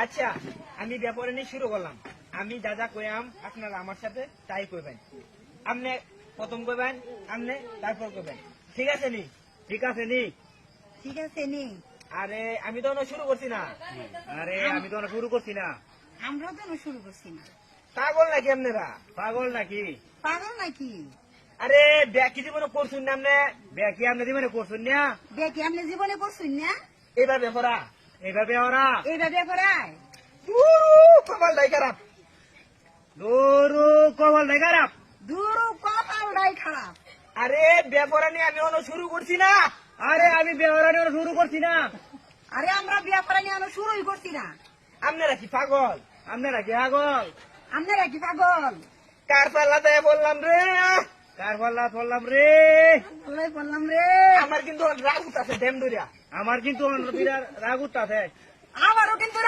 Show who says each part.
Speaker 1: আচ্ছা আমি ব্যাপারে নিয়ে শুরু করলাম। আমি যা যা কইয়াম আপনারা আমার সাথে তাই কইবেন। আপনি প্রথম কইবেন, আপনি তারপর কইবেন। ঠিক আছে নি?
Speaker 2: ঠিক আছে নি?
Speaker 3: ঠিক আছে নি?
Speaker 1: আরে আমি তো শুরু করছি না।
Speaker 2: আরে আমি তো না শুরু করছি না।
Speaker 3: আমরা তো শুরু করছি না।
Speaker 1: পাগল নাকি আপনারা?
Speaker 2: পাগল নাকি?
Speaker 3: পাগল নাকি?
Speaker 1: আরে ব্যাকি জীবনে করছুন না আপনি?
Speaker 2: ব্যাকি আপনি জীবনে করছেন না?
Speaker 3: দেখি আপনি জীবনে করছেন না?
Speaker 1: এবার ব্যাপারা
Speaker 2: এইভাবে ওরা
Speaker 3: এইভাবে করায়
Speaker 1: কপাল নাই খারাপ।
Speaker 2: দৌড়ু কবল নাই খারাপ।
Speaker 3: দূর কপালটাই খারাপ।
Speaker 1: আরে ব্যাপারা নিয়ে আমি শুরু করছি না।
Speaker 2: আরে আমি বেহরা নিয়ে শুরু করছি না।
Speaker 3: আরে আমরা বিয়া করা নিয়ে শুরুই করছি না।
Speaker 1: আপনারা কি পাগল?
Speaker 2: আপনারা কি পাগল?
Speaker 3: আপনারা কি পাগল?
Speaker 1: কার পাল্লা দেয় বললাম রে।
Speaker 2: কার পাল্লা পড়লাম রে?
Speaker 3: বলাই বললাম রে।
Speaker 1: আমার কিন্তু রাগ উঠছে ডেম ধরিয়া।
Speaker 2: আমার কিন্তু বিরাট রাগ উঠতাছে।
Speaker 3: আমারও কিন্তু